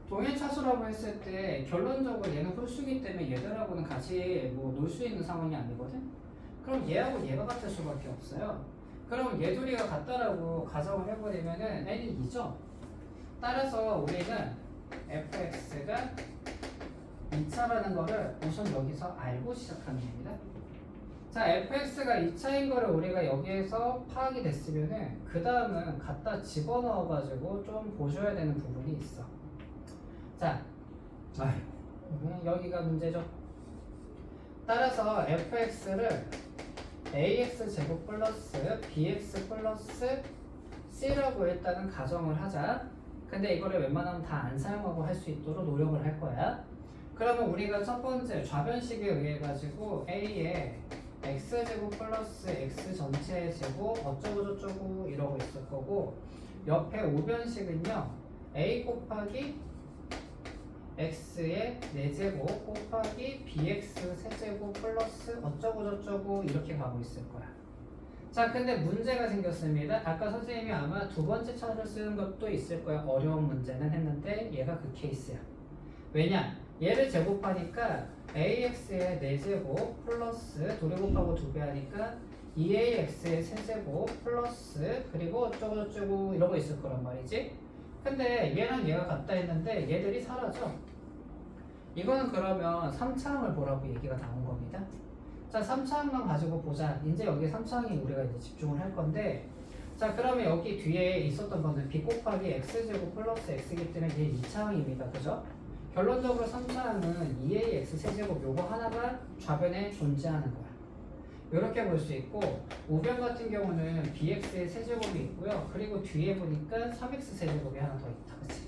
동일 차수라고 했을 때 결론적으로 얘는 홀수기 때문에 얘들하고는 같이 뭐 놀 수 있는 상황이 아니거든. 그럼 얘하고 얘가 같을 수밖에 없어요. 그럼 얘 둘이가 같다라고 가정을 해버리면은 n이 2죠. 따라서 우리는 fx가 2차라는 거를 우선 여기서 알고 시작하는 겁니다. 자, fx가 2차인 거를 우리가 여기에서 파악이 됐으면은 그 다음은 갖다 집어넣어가지고 좀 보셔야 되는 부분이 있어. 자, 여기가 문제죠. 따라서 fx를 ax 제곱 플러스 bx 플러스 c라고 일단은 가정을 하자. 근데 이거를 웬만하면 다 안 사용하고 할 수 있도록 노력을 할 거야. 그러면 우리가 첫 번째 좌변식에 의해 가지고 a에 x제곱 플러스 x 전체 제곱 어쩌고 저쩌고 이러고 있을 거고, 옆에 우변식은요 a 곱하기 x의 4제곱 곱하기 bx 세제곱 플러스 어쩌고 저쩌고 이렇게 가고 있을 거야. 자, 근데 문제가 생겼습니다. 아까 선생님이 아마 두 번째 차를 쓰는 것도 있을 거야. 어려운 문제는 했는데 얘가 그 케이스야. 왜냐? 얘를 제곱하니까 ax의 4제곱 플러스 도리 곱하고 2배 하니까 2ax의 세제곱 플러스 그리고 어쩌고 저쩌고 이러고 있을 거란 말이지. 근데 얘랑 얘가 같다 했는데 얘들이 사라져. 이거는 그러면 3차항을 보라고 얘기가 나온 겁니다. 자, 3차항만 가지고 보자. 이제 여기 3차항이 우리가 이제 집중을 할 건데, 자, 그러면 여기 뒤에 있었던 거는 b 곱하기 x제곱 플러스 x이기 때문에 이게 2차항입니다. 그죠? 결론적으로 3차항은 2ax 세제곱 요거 하나가 좌변에 존재하는 거야. 이렇게 볼 수 있고, 우변 같은 경우는 bx의 세제곱이 있고요. 그리고 뒤에 보니까 3x 세제곱이 하나 더 있다. 그치?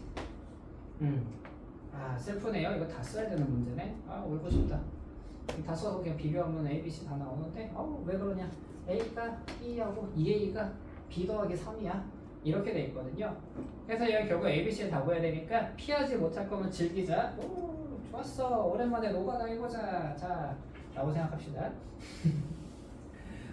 아, 슬프네요. 이거 다 써야 되는 문제네. 아, 울고 싶다. 다 써서 그냥 비교하면 a, b, c 다 나오는데 왜 그러냐. a가 b하고 2a가 b 더하기 3이야. 이렇게 돼 있거든요. 그래서 여기 결국 ABC 다 구해야 되니까 피하지 못할 거면 즐기자. 오, 좋았어. 오랜만에 노가다 해보자. 자, 라고 생각합시다.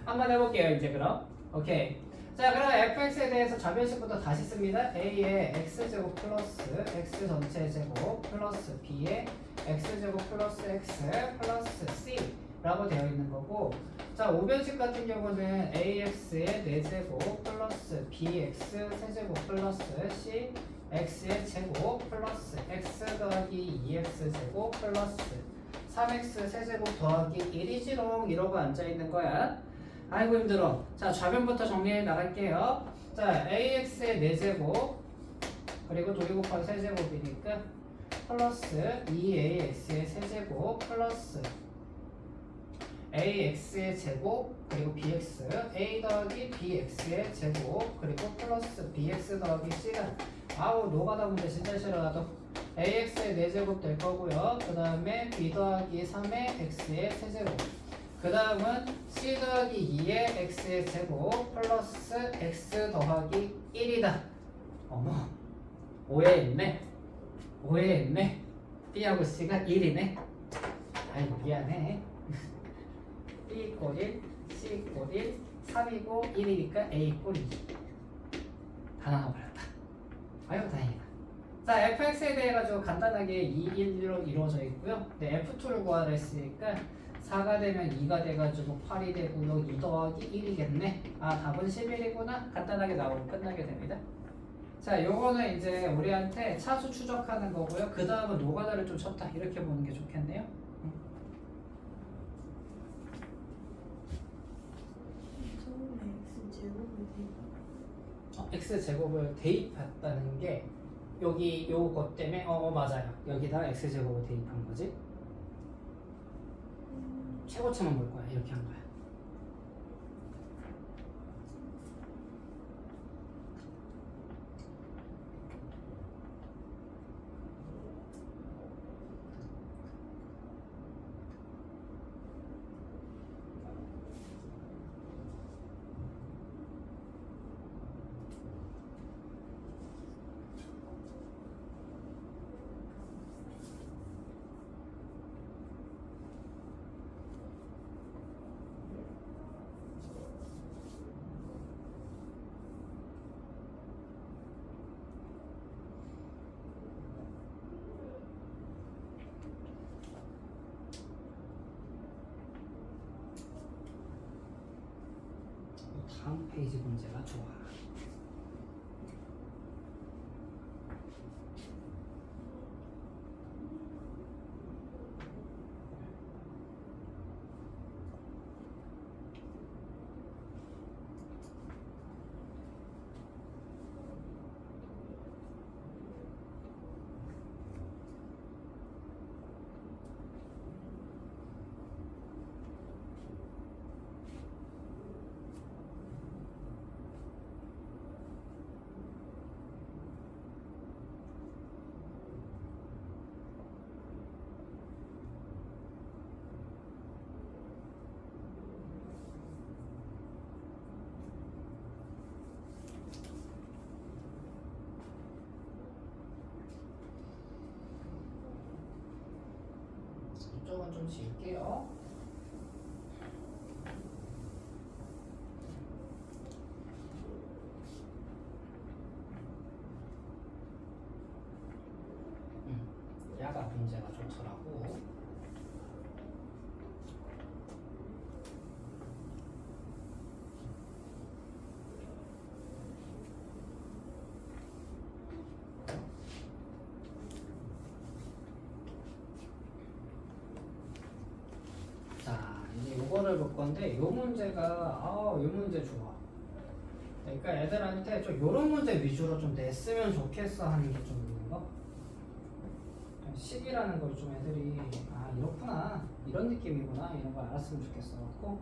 한번 해볼게요. 이제 그럼. 오케이. 자, 그럼 fx에 대해서 좌변식부터 다시 씁니다. a의 x제곱 플러스 x 전체 제곱 플러스 b의 x제곱 플러스 x 플러스 c 라고 되어 있는 거고, 자, 우변식 같은 경우는 ax의 4제곱 플러스 bx 세제곱 플러스 c x의 제곱 플러스 x 더하기 2x 제곱 플러스 3x 세제곱 더하기 1이지롱 이러고 앉아있는 거야. 아이고 힘들어. 자, 좌변부터 정리해 나갈게요. 자, ax의 4제곱 그리고 2 곱하기 세제곱이니까 플러스 2ax의 세제곱 플러스 ax의 제곱 그리고 bx a 더하기 bx의 제곱 그리고 플러스 bx 더하기 c가 아우 노가다 문제 진짜 싫어하도 ax의 4제곱 될 거고요. 그 다음에 b 더하기 3의 x의 세제곱 그 다음은 c 더하기 2의 x의 제곱 플러스 x 더하기 1이다. 어머 오해했네. b하고 c가 1이네. 아이고 미안해. b 이꼴 1, c 이꼴 1, 3이고 1이니까 a 이꼴 2. 다 나와버렸다. 아유 다행이다. 자, fx에 대해 가지고 간단하게 2, 1로 이루어져 있고요. 네, f2를 구하라 했으니까 4가 되면 2가 돼가지고 8이 되고요. 2 더하기 1이겠네. 아, 답은 11이구나. 간단하게 나오고 끝나게 됩니다. 자, 요거는 이제 우리한테 차수 추적하는 거고요. 그 다음은 노가다를 좀 쳤다. 이렇게 보는 게 좋겠네요. 처음에 x제곱을 대입했다는 게 여기 요것 때문에 맞아요. 여기다 x제곱을 대입한 거지. 최고차만 볼 거야. 이렇게 한 거야. 다음 페이지 문제가 좋아. 이쪽은 좀 지울게요. 야가 문제가 좋더라고. 요거를 볼 건데 요 문제가 요 문제 좋아. 그러니까 애들한테 좀 요런 문제 위주로 좀 냈으면 좋겠어 하는 게 좀 있는 거. 10이라는 걸 좀 애들이 이렇구나 이런 느낌이구나 이런 걸 알았으면 좋겠어 갖고.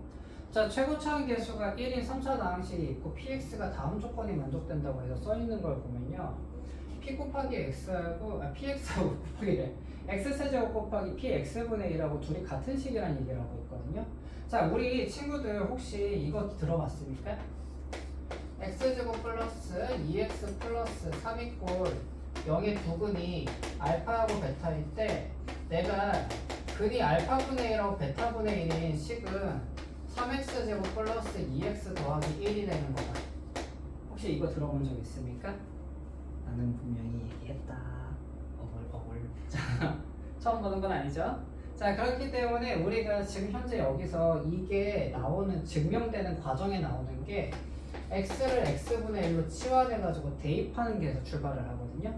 자, 최고차항 계수가 1인 3차 다항식이 있고 px가 다음 조건이 만족된다고 해서 써 있는 걸 보면요. p 곱하기 x하고 px하고 곱하기래 x세제곱 곱하기 px분의 1하고 둘이 같은 식이라는 얘기를 하고 있거든요. 자, 우리 친구들 혹시 이거 들어봤습니까? x제곱 플러스 2x 플러스 3이 꼴 0의 부근이 알파하고 베타일 때 내가 근이 알파분의 1하고 베타분의 1인 식은 3x제곱 플러스 2x 더하기 1이 되는 거다. 혹시 이거 들어본 적 있습니까? 나는 분명히 얘기했다. 어글. 자, 처음 보는 건 아니죠? 자, 그렇기 때문에 우리가 지금 현재 여기서 이게 나오는 증명되는 과정에 나오는 게 x를 x분의 1로 치환해가지고 대입하는 게에서 출발을 하거든요.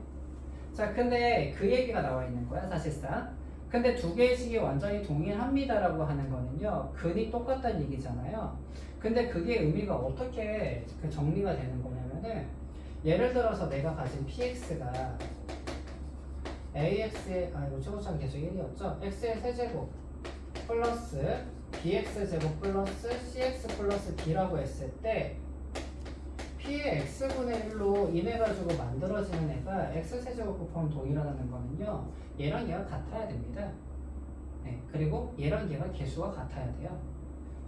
자, 근데 그 얘기가 나와 있는 거야, 사실상. 근데 두 개의 식이 완전히 동일합니다라고 하는 거는요, 근이 똑같다는 얘기잖아요. 근데 그게 의미가 어떻게 그 정리가 되는 거냐면은, 예를 들어서 내가 가진 px가 ax의, 요즘처럼 계속 1이었죠? x의 세제곱 플러스 bx제곱 플러스 cx 플러스 d라고 했을 때 p의 x분의 1로 인해가지고 만들어지는 애가 x세제곱 곱하면 동일하다는 거는요, 얘랑 얘가 같아야 됩니다. 네, 그리고 얘랑 얘가 개수가 같아야 돼요.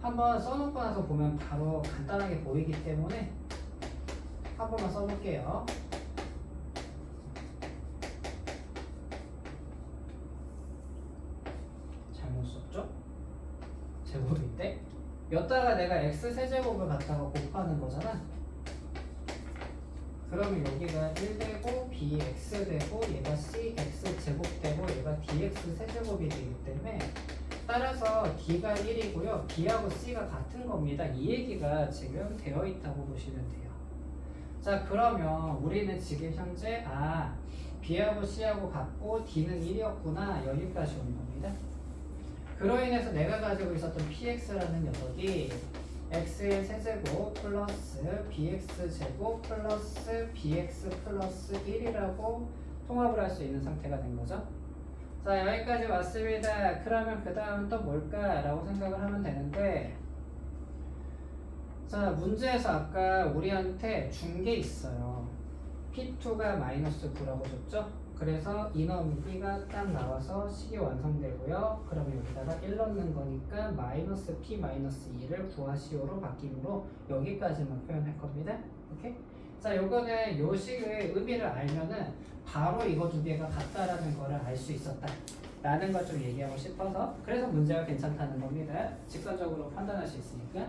한번 써놓고 나서 보면 바로 간단하게 보이기 때문에 한 번만 써볼게요. 잘못 썼죠? 제곱인데 여기다가 내가 x세제곱을 갖다가 곱하는 거잖아. 그러면 여기가 1 되고 bx 되고 얘가 cx 제곱 되고 얘가 dx 세제곱이 되기 때문에 따라서 d가 1이고요 b하고 c가 같은 겁니다. 이 얘기가 지금 되어 있다고 보시면 돼요. 자, 그러면 우리는 지금 현재 b하고 c하고 같고 d는 1이었구나 여기까지 온 겁니다. 그로 인해서 내가 가지고 있었던 px라는 녀석이 x의 세제곱 플러스 bx 제곱 플러스 bx 플러스 1이라고 통합을 할 수 있는 상태가 된 거죠. 자, 여기까지 왔습니다. 그러면 그 다음 또 뭘까라고 생각을 하면 되는데, 자, 문제에서 아까 우리한테 준 게 있어요. P2가 마이너스 9라고 줬죠? 그래서 이너미 B가 딱 나와서 식이 완성되고요. 그러면 여기다가 1 넣는 거니까 마이너스 P 마이너스 2를 구하시오로 바뀌므로 여기까지만 표현할 겁니다. 오케이? 자, 요거는 요 식의 의미를 알면은 바로 이거 두 개가 같다라는 거를 알 수 있었다 라는 걸 좀 얘기하고 싶어서, 그래서 문제가 괜찮다는 겁니다. 직관적으로 판단할 수 있으니까.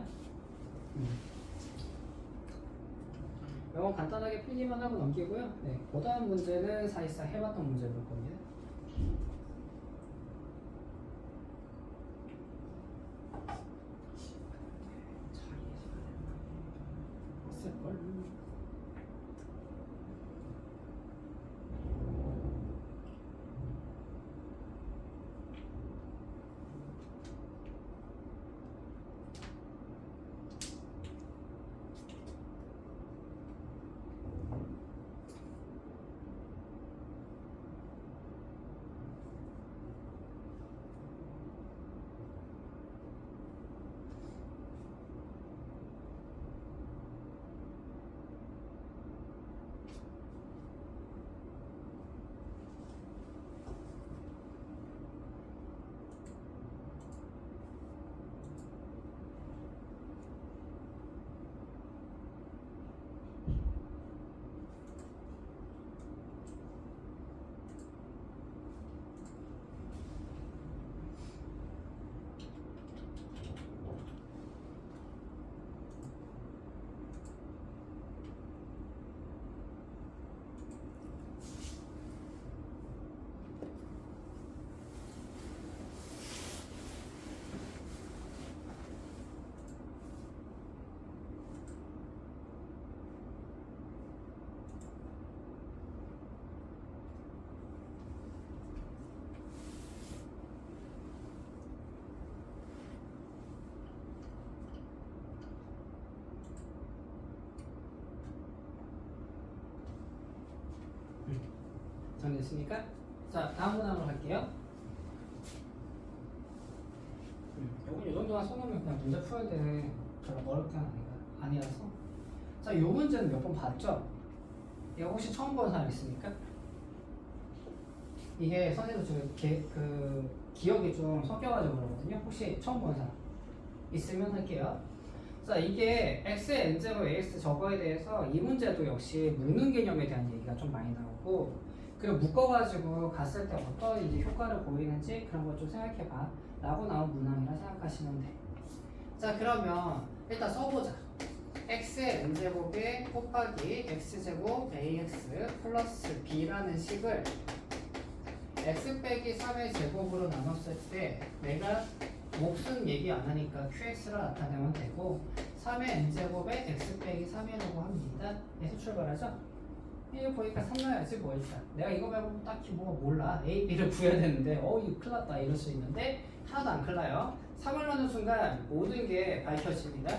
이건 간단하게 필기만 하고 넘기고요. 네, 그 다음 문제는 사실상 해봤던 문제 볼 겁니다. 했을걸? 정리됐습니까? 자, 다음 문항으로 갈게요. 요건 요 정도만 써놓으면 그냥 문제 풀어야 되는 별로 어렵게 아니라서. 자, 요 문제는 몇 번 봤죠? 이거 혹시 처음 본 사람 있습니까? 이게 선생님도 지금 기억이 좀 섞여가지고 그러거든요. 혹시 처음 본 사람 있으면 할게요. 자, 이게 x의 n제곱 ax 저거에 대해서 이 문제도 역시 묶는 개념에 대한 얘기가 좀 많이 나오고, 그리고 묶어가지고 갔을 때 어떤 이제 효과를 보이는지 그런 걸 좀 생각해봐 라고 나온 문항이라 생각하시면 돼. 자, 그러면 일단 써보자. x의 n제곱에 곱하기 x제곱 ax 플러스 b라는 식을 x 빼기 3의 제곱으로 나눴을 때 내가 몫은 얘기 안 하니까 qx라 나타내면 되고, 3의 n제곱에 x 빼기 3이라고 합니다. 에서 출발하죠? 이거 보니까 3 넣어야지 뭐 일단. 내가 이거 말고 딱히 뭐 몰라. a, b를 구해야 되는데 이거 큰일 났다 이럴 수 있는데 하나도 안 큰일 나요. 3을 넣는 순간 모든 게 밝혀집니다.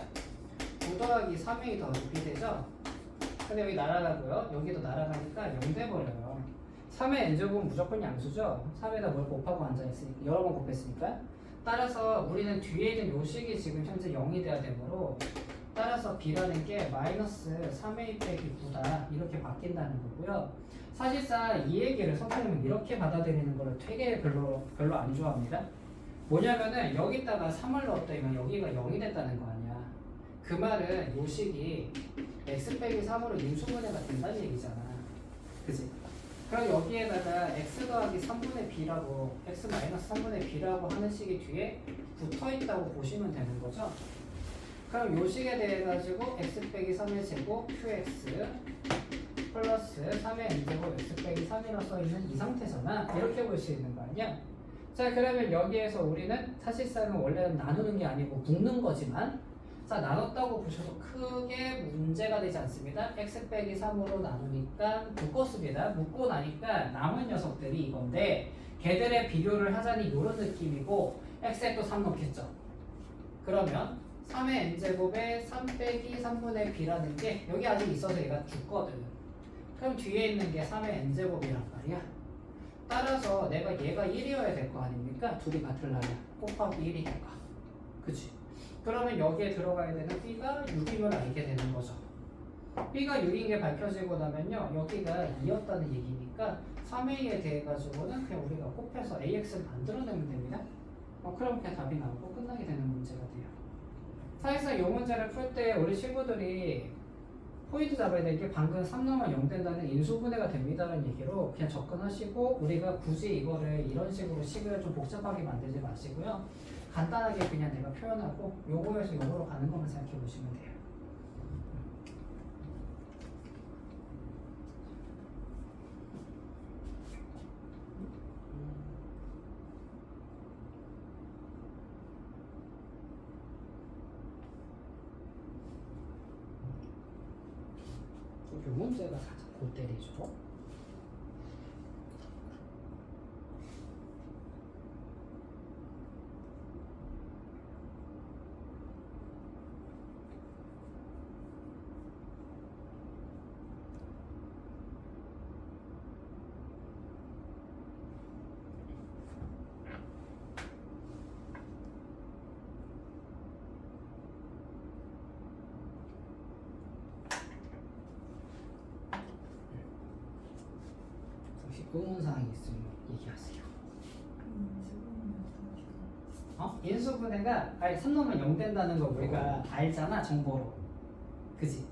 9 더하기 3이 더 높이 되죠? 근데 여기 날아가고요. 여기도 날아가니까 0 돼버려요. 3의 n제곱은 무조건 양수죠? 3에다 뭘 곱하고 앉아있으니까 여러 번 곱했으니까. 따라서 우리는 뒤에 있는 요 식이 지금 현재 0이 돼야 되므로, 따라서 b라는 게 마이너스 3a 빼기 9다 이렇게 바뀐다는 거고요. 사실상 이 얘기를 선생님은 이렇게 받아들이는 거를 되게 별로 안 좋아합니다. 뭐냐면은 여기다가 3을 넣었더니만 여기가 0이 됐다는 거 아니야. 그 말은 요 식이 x 빼기 3으로 인수분해가 된다는 얘기잖아. 그치? 그럼 여기에다가 x 더하기 3분의 b라고, x 마이너스 3분의 b라고 하는 식이 뒤에 붙어 있다고 보시면 되는 거죠. 그럼 요 식에 대해 가지고 x 빼기 3의 제곱 qx 플러스 3의 n제곱 x 빼기 3이라 써있는 이 상태잖아. 이렇게 볼 수 있는 거 아니야? 자, 그러면 여기에서 우리는 사실상은 원래는 나누는 게 아니고 묶는 거지만, 자, 나눴다고 보셔도 크게 문제가 되지 않습니다. x 빼기 3으로 나누니까 묶었습니다. 묶고 나니까 남은 녀석들이 이건데, 걔들의 비교를 하자니 이런 느낌이고, x에 또 3 넣겠죠. 그러면 3의 n제곱에 3 빼기 3분의 b라는 게 여기 아직 있어서 얘가 죽거든. 그럼 뒤에 있는 게 3의 n제곱이란 말이야. 따라서 내가 얘가 1이어야 될 거 아닙니까? 둘이 같으려면 곱하기 1이니까. 그치? 그러면 여기에 들어가야 되는 b가 6임을 알게 되는 거죠. b가 6인 게 밝혀지고 나면요, 여기가 2였다는 얘기니까 3a에 대해 가지고는 그냥 우리가 곱해서 ax를 만들어내면 됩니다. 그럼 그냥 답이 나오고 끝나게 되는 문제가 돼요. 사실상 이 문제를 풀 때 우리 친구들이 포인트 잡아야 될 게 방금 3 넣으면 0 된다는 인수분해가 됩니다라는 얘기로 그냥 접근하시고, 우리가 굳이 이거를 이런 식으로 식을 좀 복잡하게 만들지 마시고요. 간단하게 그냥 내가 표현하고 요거에서 요거로 가는 것만 생각해 보시면 돼요. 요 문제가 살짝 골 때리죠. 혹시 의문사항이 있으면 얘기하세요. 인수분해가 아니 3 넣으면 0 된다는 거 우리가 알잖아, 정보로. 그지?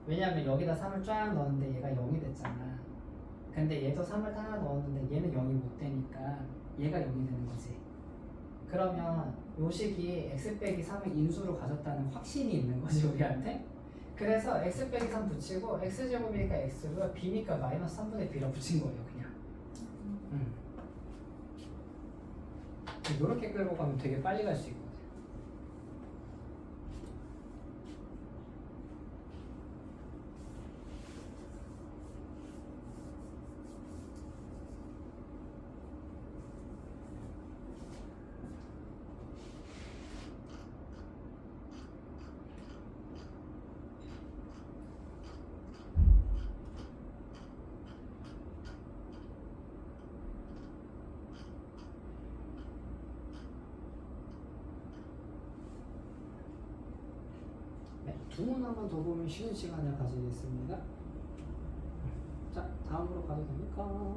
왜냐면 여기다 3을 쫙 넣었는데 얘가 0이 됐잖아. 근데 얘도 3을 다 넣었는데 얘는 0이 못 되니까 얘가 0이 되는 거지. 그러면 요 식이 x 빼기 3을 인수로 가졌다는 확신이 있는 거지, 우리한테. 그래서 x 빼기 3 붙이고 x제곱이니까 x고 b니까 마이너스 3분의 b라 붙인 거예요, 그냥. 이렇게 끌고 가면 되게 빨리 갈 수 있거든. 두 문항만 더 보면 쉬는 시간을 가지겠습니다. 자, 다음으로 가도 됩니까?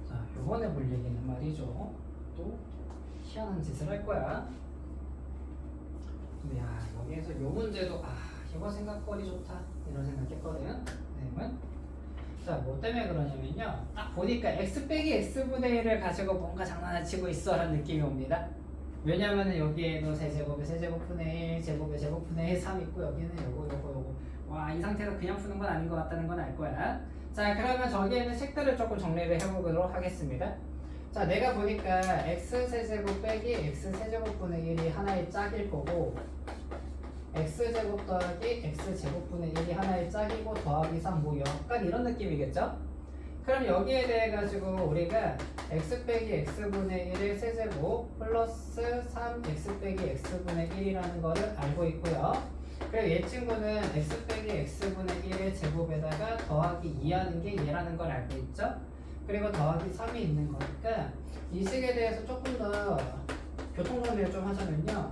자, 요번에 볼 얘기는 말이죠. 또 희한한 짓을 할 거야. 근데 야 여기에서 요 문제도 이거 생각거리 좋다 이런 생각했거든. 선생님은. 자, 뭐 때문에 그러냐면요. 딱 보니까 x 빼기 x분의 1을 가지고 뭔가 장난치고 있어 라는 느낌이 옵니다. 왜냐면은 여기에도 세제곱에 세제곱분의 1, 제곱에 제곱분의 1, 3 있고 여기는 요거. 와, 이 상태에서 그냥 푸는 건 아닌 것 같다는 건 알 거야. 자, 그러면 저기에는 색들을 조금 정리를 해보도록 하겠습니다. 자, 내가 보니까 x 세제곱 빼기 x 세제곱분의 1이 하나의 짝일 거고 x제곱 더하기 x제곱분의 1이 하나의 짝이고 더하기 3 뭐 약간 이런 느낌이겠죠? 그럼 여기에 대해 가지고 우리가 x 빼기 x분의 1의 세제곱 플러스 3x 빼기 x분의 1이라는 거를 알고 있고요. 그리고 얘 친구는 x 빼기 x분의 1의 제곱에다가 더하기 2하는 게 얘라는 걸 알고 있죠? 그리고 더하기 3이 있는 거니까 이 식에 대해서 조금 더 교통정리를 좀 하자면요.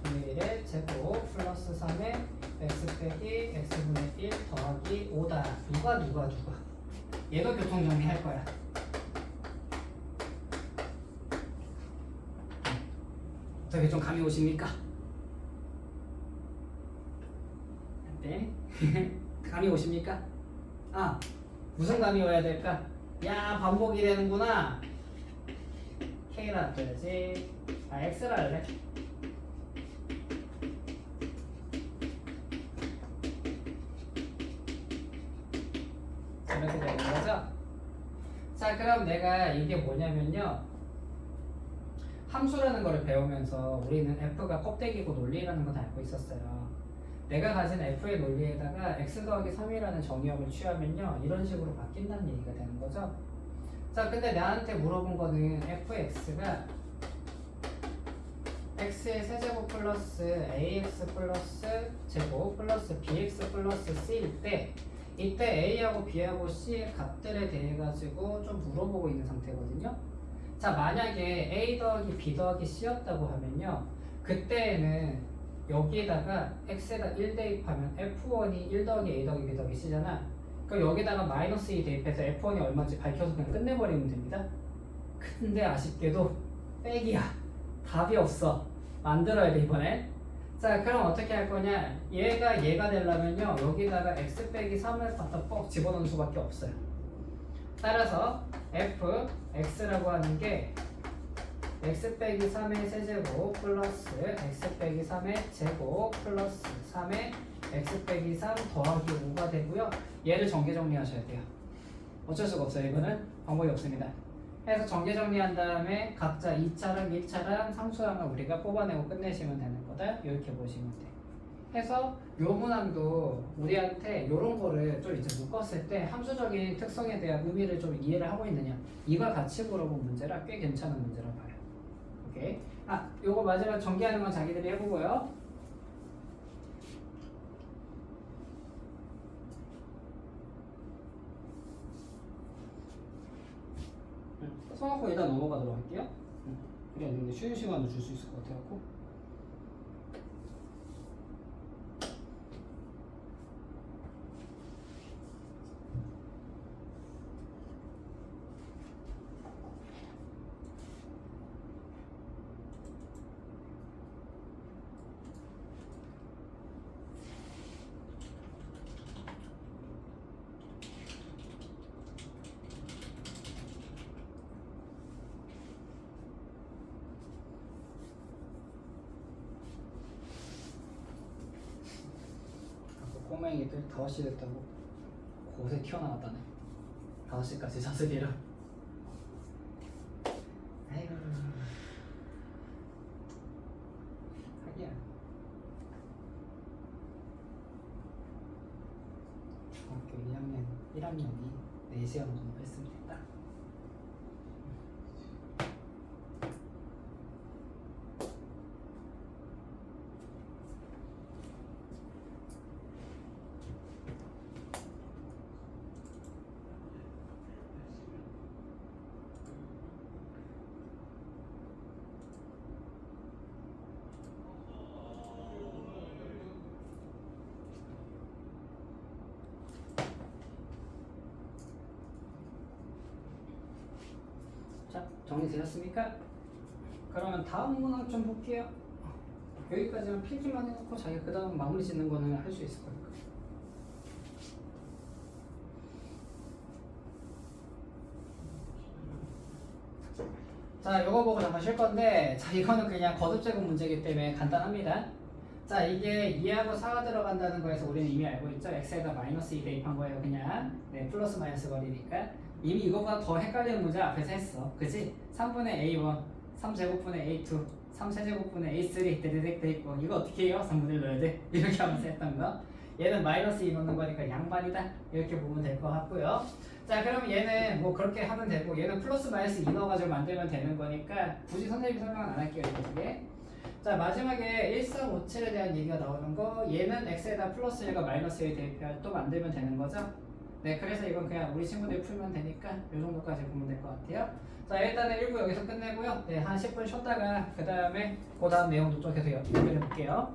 1의 제곱 플러스 3의 x 빼기 x분의 1 더하기 5다. 누가 얘도 교통정리 할 거야. 어떻게 좀 감이 오십니까? 네? 감이 오십니까? 무슨 감이 와야 될까? 야, 반복이 되는구나. K라 놔둬야지. X라 할래. 이렇게 되는 거죠? 자, 그럼 내가 이게 뭐냐면요. 함수라는 거를 배우면서 우리는 f가 껍데기고 논리라는 건 알고 있었어요. 내가 가진 f의 논리에다가 x 더하기 3이라는 정의역을 취하면요. 이런 식으로 바뀐다는 얘기가 되는 거죠. 자, 근데 나한테 물어본 거는 fx가 x의 세제곱 플러스 ax 플러스 제곱 플러스 bx 플러스 c일 때 이때 a하고 b하고 c의 값들에 대해 가지고 좀 물어보고 있는 상태거든요. 자, 만약에 a 더하기 b 더하기 c였다고 하면요. 그때에는 여기에다가 x에다 1 대입하면 f1이 1 더하기 a 더하기 b 더하기 c잖아. 그럼 여기다가 마이너스 2 대입해서 f1이 얼마인지 밝혀서 그냥 끝내버리면 됩니다. 근데 아쉽게도 빼기야. 답이 없어. 만들어야 돼 이번에. 자, 그럼 어떻게 할 거냐? 얘가 되려면요. 여기다가 x 빼기 3을 갖다 뻑 집어넣는 수밖에 없어요. 따라서 f, x라고 하는 게 x 빼기 3의 세제곱 플러스 x 빼기 3의 제곱 플러스 3의 x 빼기 3 더하기 5가 되고요. 얘를 전개 정리하셔야 돼요. 어쩔 수가 없어요. 이거는 방법이 없습니다. 해서 전개 정리한 다음에 각자 2차랑 1차랑 상수항을 우리가 뽑아내고 끝내시면 되는 거다. 이렇게 보시면 돼. 해서 요 문항도 우리한테 요런 거를 좀 이제 묶었을 때 함수적인 특성에 대한 의미를 좀 이해를 하고 있느냐, 이걸 같이 물어본 문제라 꽤 괜찮은 문제라 봐요. 오케이. 요거 마지막 전개하는 건 자기들이 해보고요. 써놓고 일단 넘어가도록 할게요. 그래야 근데 쉬는 시간을 줄 수 있을 것 같아갖고. 꼬맹이들 5시 됐다고 곳에 튀어나왔다네. 5시까지 자습이라. 아이고. 하기야. 중학교 2학년 1학년이 4시간 정도 했으면 됐다. 정리되셨습니까? 그러면 다음 문항 좀 볼게요. 여기까지만 필기만 해놓고 자기 그 다음 마무리 짓는 거는 할 수 있을 거니까. 자, 이거 보고 잠깐 쉴 건데, 자, 이거는 그냥 거듭 제곱 문제이기 때문에 간단합니다. 자, 이게 2하고 4가 들어간다는 거에서 우리는 이미 알고 있죠? x에다 마이너스 2 대입한 거예요, 그냥. 네, 플러스 마이너스 거리니까. 이미 이거보다 더 헷갈리는 문제 앞에서 했어. 그치? 3분의 a1, 3제곱분의 a2, 3세제곱분의 a3 데데덱 돼 있고, 이거 어떻게 해요? 3분의 1 넣어야 돼? 이렇게 하면서 했던 거. 얘는 마이너스 2 넣는 거니까 양반이다. 이렇게 보면 될 것 같고요. 자, 그럼 얘는 뭐 그렇게 하면 되고, 얘는 플러스 마이너스 2 넣어가지고 만들면 되는 거니까 굳이 선생님이 설명은 안 할게요, 이게. 자, 마지막에 1357에 대한 얘기가 나오는 거, 얘는 x에다 플러스 1과 마이너스 1 대입해야 또 만들면 되는 거죠. 네, 그래서 이건 그냥 우리 친구들이 풀면 되니까 이 정도까지 보면 될 것 같아요. 자, 일단은 1부 여기서 끝내고요. 네, 한 10분 쉬었다가 그 다음에 그 다음 내용도 좀 계속 연결해 볼게요.